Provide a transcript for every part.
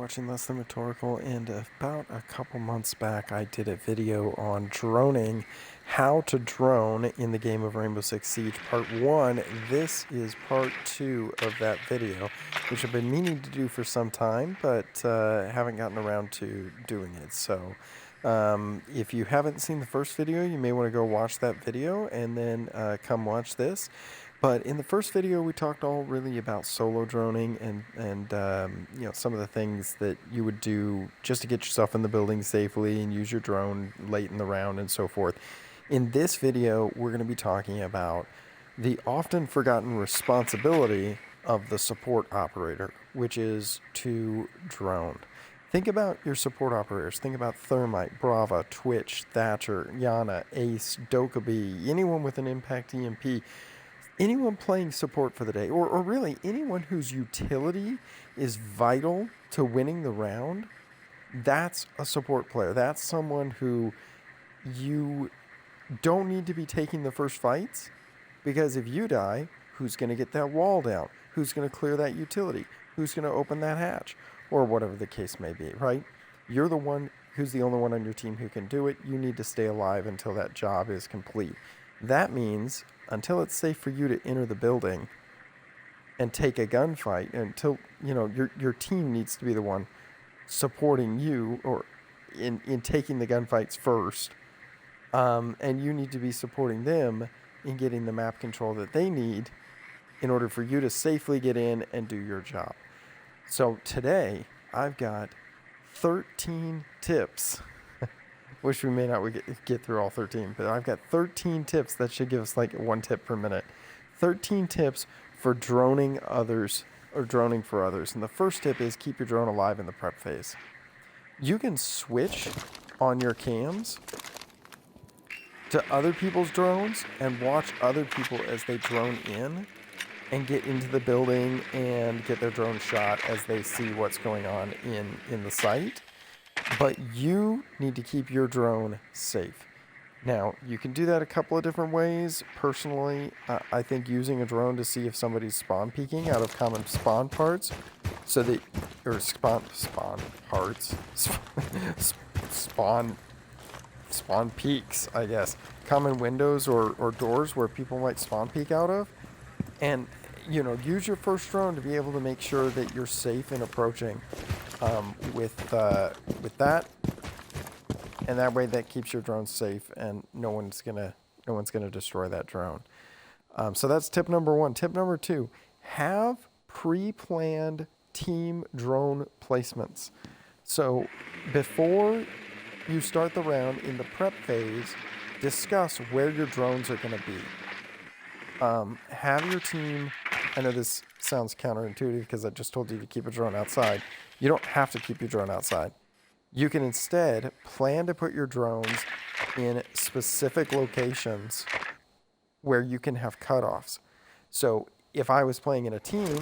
watching Less Than Rhetorical, and about a couple months back I did a video on droning, how to drone in the game of Rainbow Six Siege Part 1. This is Part 2 of that video, which I've been meaning to do for some time, but haven't gotten around to doing it. So if you haven't seen the first video, you may want to go watch that video and then come watch this. But in the first video, we talked all really about solo droning and some of the things that you would do just to get yourself in the building safely and use your drone late in the round and so forth. In this video, we're going to be talking about the often forgotten responsibility of the support operator, which is to drone. Think about your support operators. Think about Thermite, Brava, Twitch, Thatcher, Yana, Ace, Dokkaebi, anyone with an Impact EMP. Anyone playing support for the day, or really anyone whose utility is vital to winning the round, that's a support player. That's someone who you don't need to be taking the first fights, because if you die, who's going to get that wall down? Who's going to clear that utility? Who's going to open that hatch? Or whatever the case may be, right? You're the one who's the only one on your team who can do it. You need to stay alive until that job is complete. That means until it's safe for you to enter the building and take a gunfight, until your team needs to be the one supporting you or in taking the gunfights first, and you need to be supporting them in getting the map control that they need in order for you to safely get in and do your job. So today I've got 13 tips. Wish we may not get through all 13, but I've got 13 tips that should give us like 1 tip per minute. 13 tips for droning others or droning for others. And the first tip is keep your drone alive in the prep phase. You can switch on your cams to other people's drones and watch other people as they drone in and get into the building and get their drone shot as they see what's going on in the site. But you need to keep your drone safe. Now, you can do that a couple of different ways. Personally, I think using a drone to see if somebody's spawn peeking out of common spawn parts, so that, or spawn parts, spawn peeks, I guess. Common windows or doors where people might spawn peek out of. And, use your first drone to be able to make sure that you're safe in approaching with that, and that way that keeps your drone safe and no one's gonna destroy that drone. So that's tip number 1. Tip number 2: have pre-planned team drone placements. So before you start the round in the prep phase, discuss where your drones are going to be. Have your team, I know this sounds counterintuitive because I just told you to keep a drone outside. You don't have to keep your drone outside. You can instead plan to put your drones in specific locations where you can have cutoffs. So if I was playing in a team,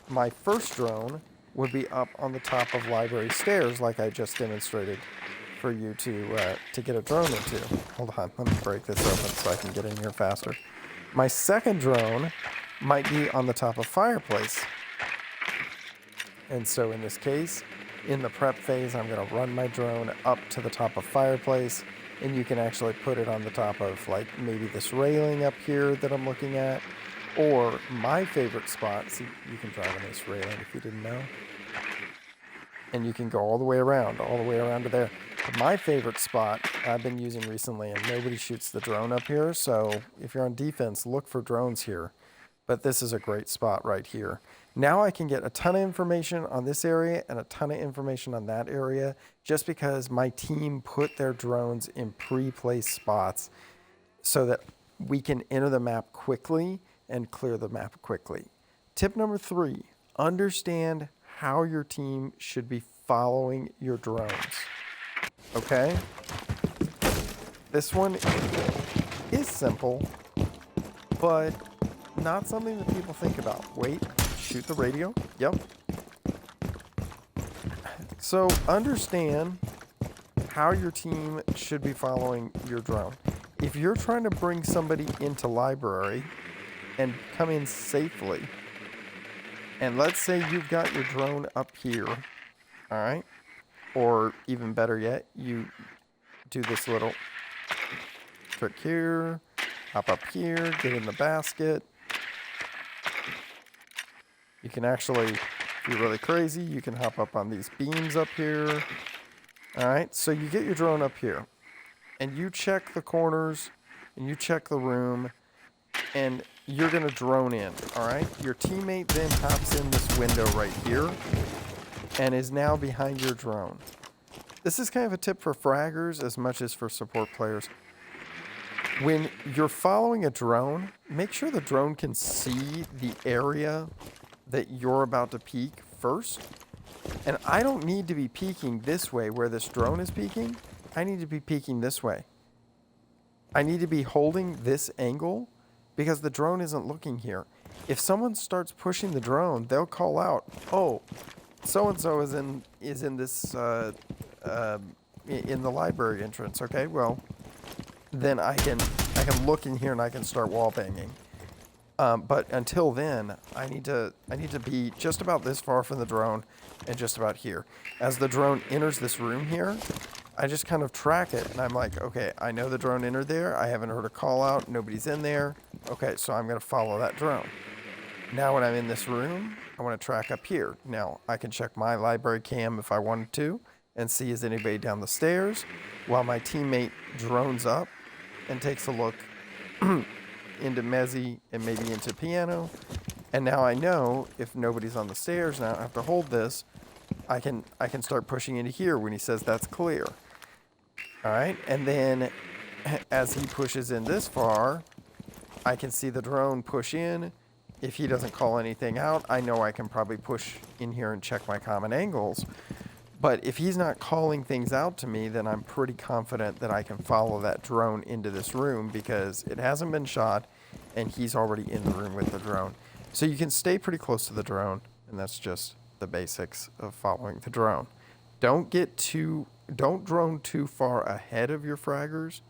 my first drone would be up on the top of library stairs like I just demonstrated for you to get a drone into. Hold on, let me break this open so I can get in here faster. My second drone might be on the top of fireplace. And so in this case, in the prep phase, I'm going to run my drone up to the top of fireplace, and you can actually put it on the top of like maybe this railing up here that I'm looking at, or my favorite spot. See, you can drive on this railing if you didn't know. And you can go all the way around to there. But my favorite spot I've been using recently, and nobody shoots the drone up here, so if you're on defense, look for drones here. But this is a great spot right here. Now I can get a ton of information on this area and a ton of information on that area just because my team put their drones in pre-placed spots so that we can enter the map quickly and clear the map quickly. Tip number 3, understand how your team should be following your drones. Okay? This one is simple, but not something that people think about. Wait, shoot the radio? Yep. So understand how your team should be following your drone. If you're trying to bring somebody into library and come in safely, and let's say you've got your drone up here All right. Or even better yet, you do this little trick here, hop up here, get in the basket. You can actually, if you're really crazy, you can hop up on these beams up here. All right, so you get your drone up here, and you check the corners, and you check the room, and you're gonna drone in, all right? Your teammate then hops in this window right here, and is now behind your drone. This is kind of a tip for fraggers as much as for support players. When you're following a drone, make sure the drone can see the area that you're about to peek first. And I don't need to be peeking this way where this drone is peeking. I need to be peeking this way. I need to be holding this angle because the drone isn't looking here. If someone starts pushing the drone, they'll call out, "Oh, so-and-so is in this in the library entrance." Okay, well, then I can look in here and I can start wall banging. But until then, I need to be just about this far from the drone and just about here. As the drone enters this room here, I just kind of track it, and I'm like, okay, I know the drone entered there. I haven't heard a call out. Nobody's in there. Okay, so I'm going to follow that drone. Now when I'm in this room, I want to track up here. Now, I can check my library cam if I wanted to and see is anybody down the stairs while my teammate drones up and takes a look into Mezzy and maybe into piano. And now I know if nobody's on the stairs, now I have to hold this, I can start pushing into here when he says that's clear. All right, and then as he pushes in this far, I can see the drone push in. If he doesn't call anything out, I know I can probably push in here and check my common angles. But if he's not calling things out to me, then I'm pretty confident that I can follow that drone into this room because it hasn't been shot and he's already in the room with the drone. So you can stay pretty close to the drone, and that's just the basics of following the drone. Don't drone too far ahead of your fraggers,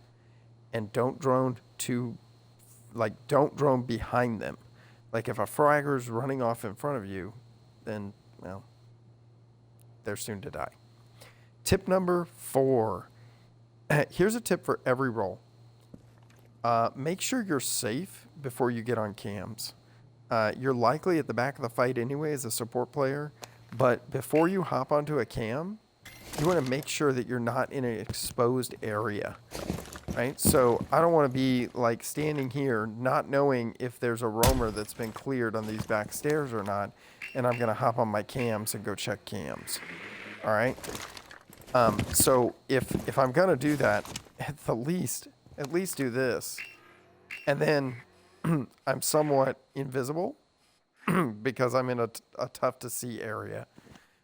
and don't drone behind them. Like if a fragger's running off in front of you, then, well, they're soon to die. Tip number 4. Here's a tip for every role. Make sure you're safe before you get on cams. You're likely at the back of the fight anyway as a support player, but before you hop onto a cam, you want to make sure that you're not in an exposed area, right? So I don't want to be like standing here not knowing if there's a roamer that's been cleared on these back stairs or not, and I'm going to hop on my cams and go check cams, all right? So if I'm going to do that, at least do this, and then I'm somewhat invisible because I'm in a tough to see area.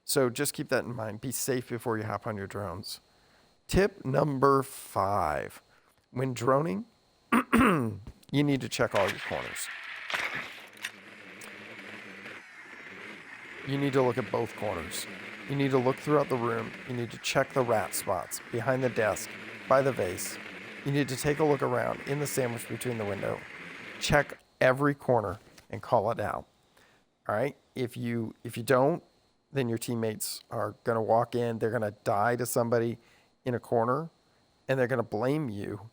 So just keep that in mind. Be safe before you hop on your drones. Tip number 5. When droning, you need to check all your corners. You need to look at both corners. You need to look throughout the room. You need to check the rat spots, behind the desk, by the vase. You need to take a look around in the sandwich between the window. Check every corner and call it out. All right? If you don't, then your teammates are going to walk in. They're going to die to somebody in a corner, and they're going to blame you,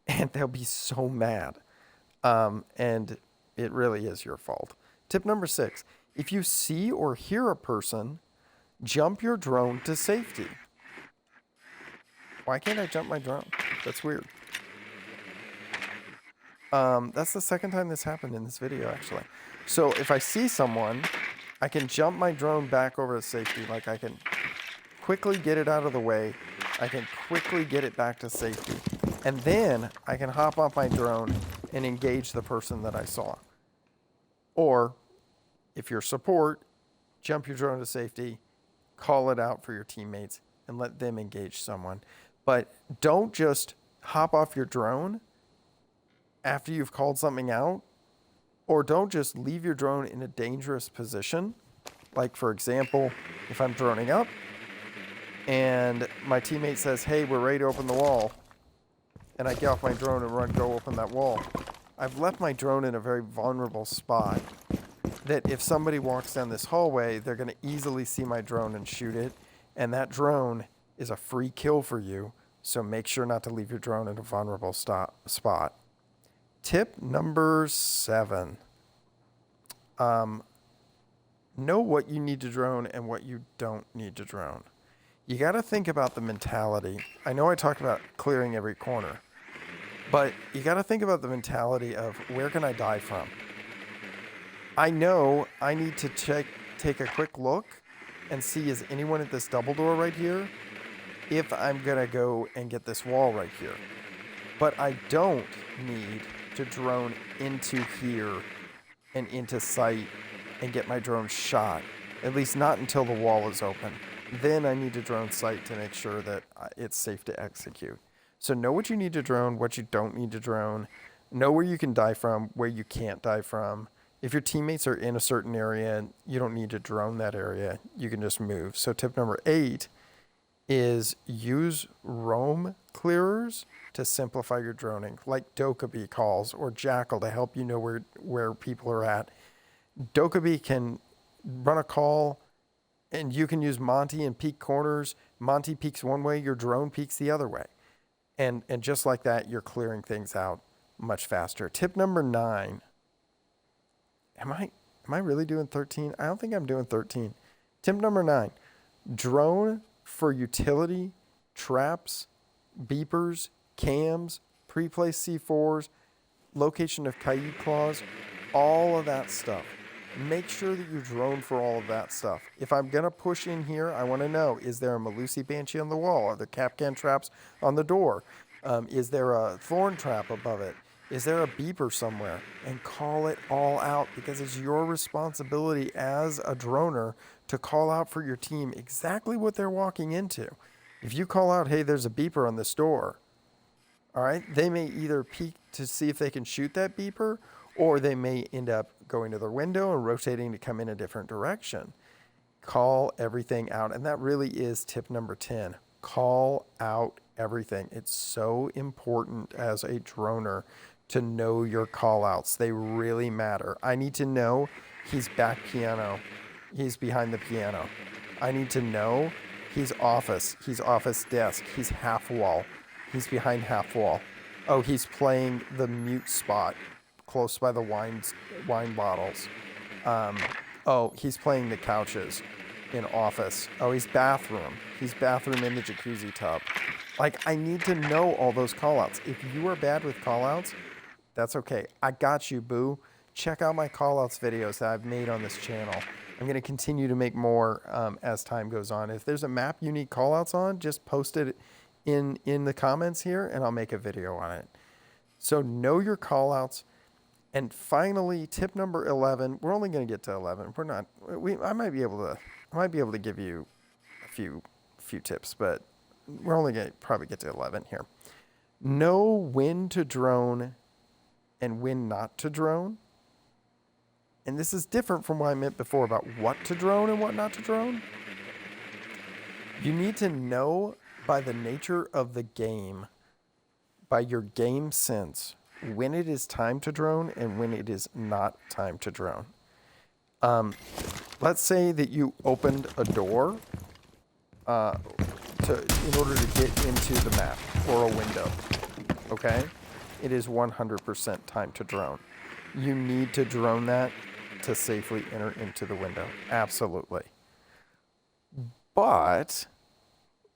and they'll be so mad. And it really is your fault. Tip number 6. If you see or hear a person, jump your drone to safety. Why can't I jump my drone? That's weird. That's the second time this happened in this video, actually. So if I see someone, I can jump my drone back over to safety. Like I can quickly get it out of the way. I can quickly get it back to safety. And then I can hop off my drone and engage the person that I saw. Or if you're support, jump your drone to safety, call it out for your teammates, and let them engage someone. But don't just hop off your drone after you've called something out, or don't just leave your drone in a dangerous position. Like, for example, if I'm droning up and my teammate says, "Hey, we're ready to open the wall," and I get off my drone and go open that wall, I've left my drone in a very vulnerable spot that if somebody walks down this hallway, they're going to easily see my drone and shoot it. And that drone is a free kill for you, so make sure not to leave your drone in a vulnerable spot. Tip number 7. Know what you need to drone and what you don't need to drone. You got to think about the mentality. I know I talked about clearing every corner, but you got to think about the mentality of where can I die from? I know I need to take a quick look and see, is anyone at this double door right here? If I'm going to go and get this wall right here. But I don't need to drone into here and into sight and get my drone shot, at least not until the wall is open. Then I need to drone sight to make sure that it's safe to execute. So know what you need to drone, what you don't need to drone. Know where you can die from, where you can't die from. If your teammates are in a certain area, you don't need to drone that area. You can just move. So tip number 8 is use roam clearers to simplify your droning, like Dokkaebi calls or Jackal to help you know where people are at. Dokkaebi can run a call, and you can use Monty and peek corners. Monty peeks one way, your drone peeks the other way. And just like that, you're clearing things out much faster. Tip number 9. Am I really doing 13? I don't think I'm doing 13. Tip number 9. Drone for utility, traps, beepers, cams, pre-placed C4s, location of coyote claws, all of that stuff. Make sure that you drone for all of that stuff. If I'm going to push in here, I want to know, is there a Melusi Banshee on the wall? Are there Kapkan traps on the door? Is there a thorn trap above it? Is there a beeper somewhere? And call it all out, because it's your responsibility as a droner to call out for your team exactly what they're walking into. If you call out, hey, there's a beeper on this door, all right, they may either peek to see if they can shoot that beeper, or they may end up going to their window and rotating to come in a different direction. Call everything out. And that really is tip number 10. Call out everything. It's so important as a droner to know your call outs. They really matter. I need to know he's back piano. He's behind the piano. I need to know he's office desk. He's half wall. He's behind half wall. Oh, he's playing the mute spot close by the wine bottles. Oh, he's playing the couches in office. Oh, he's bathroom. He's bathroom in the jacuzzi tub. Like, I need to know all those callouts. If you are bad with callouts, that's okay. I got you, boo. Check out my callouts videos that I've made on this channel. I'm going to continue to make more as time goes on. If there's a map you need callouts on, just post it in the comments here, and I'll make a video on it. So know your callouts. And finally, tip number 11. We're only going to get to 11. I might be able to give you a few tips, but we're only going to probably get to 11 here. Know when to drone and when not to drone. And this is different from what I meant before about what to drone and what not to drone. You need to know by the nature of the game, by your game sense, when it is time to drone and when it is not time to drone. Let's say that you opened a door in order to get into the map or a window, okay? It is 100% time to drone. You need to drone that to safely enter into the window, absolutely. But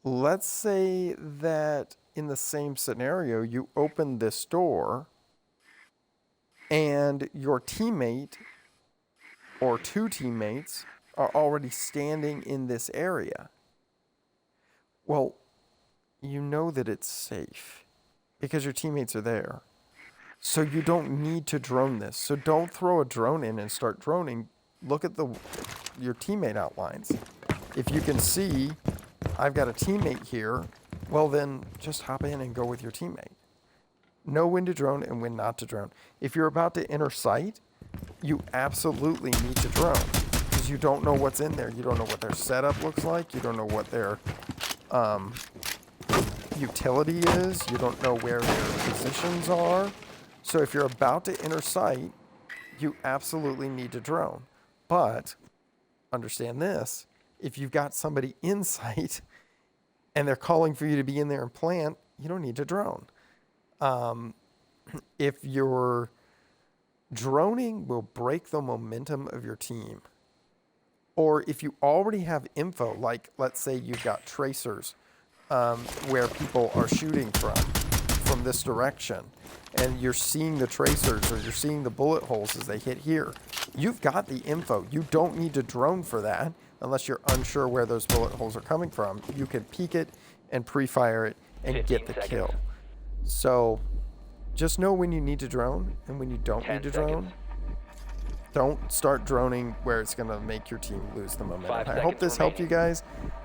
let's say that in the same scenario, you open this door and your teammate or two teammates are already standing in this area. Well, you know that it's safe because your teammates are there. So you don't need to drone this. So don't throw a drone in and start droning. Look at your teammate outlines. If you can see, I've got a teammate here, well then just hop in and go with your teammate. Know when to drone and when not to drone. If you're about to enter sight, you absolutely need to drone because you don't know what's in there. You don't know what their setup looks like. You don't know what their utility is. You don't know where their positions are. So if you're about to enter sight, you absolutely need to drone. But understand this, If you've got somebody in sight and they're calling for you to be in there and plant, you don't need to drone. If you're droning will break the momentum of your team. Or if you already have info, like let's say you've got tracers where people are shooting from this direction, and you're seeing the tracers or you're seeing the bullet holes as they hit here. You've got the info. You don't need to drone for that unless you're unsure where those bullet holes are coming from. You can peek it and pre-fire it and get the kill. So just know when you need to drone and when you don't need to drone. Don't start droning where it's going to make your team lose the momentum. I hope this helped you guys.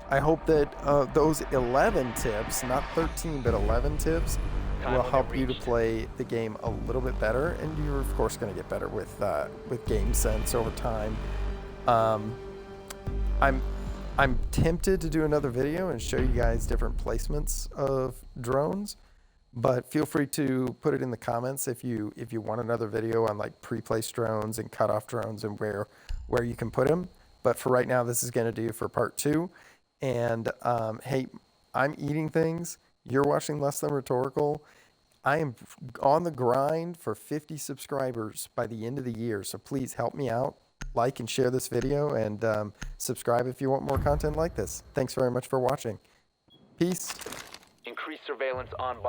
I hope that those 11 tips, not 13, but 11 tips, will help you to play the game a little bit better. And you're, of course, going to get better with game sense over time. I'm tempted to do another video and show you guys different placements of drones. But feel free to put it in the comments if you want another video on like pre-placed drones and cutoff drones and where you can put them. But for right now, this is going to do for part 2. And hey, I'm eating things. You're watching Less Than Rhetorical. I am on the grind for 50 subscribers by the end of the year. So please help me out. Like and share this video and subscribe if you want more content like this. Thanks very much for watching. Peace. Increased surveillance on bomb.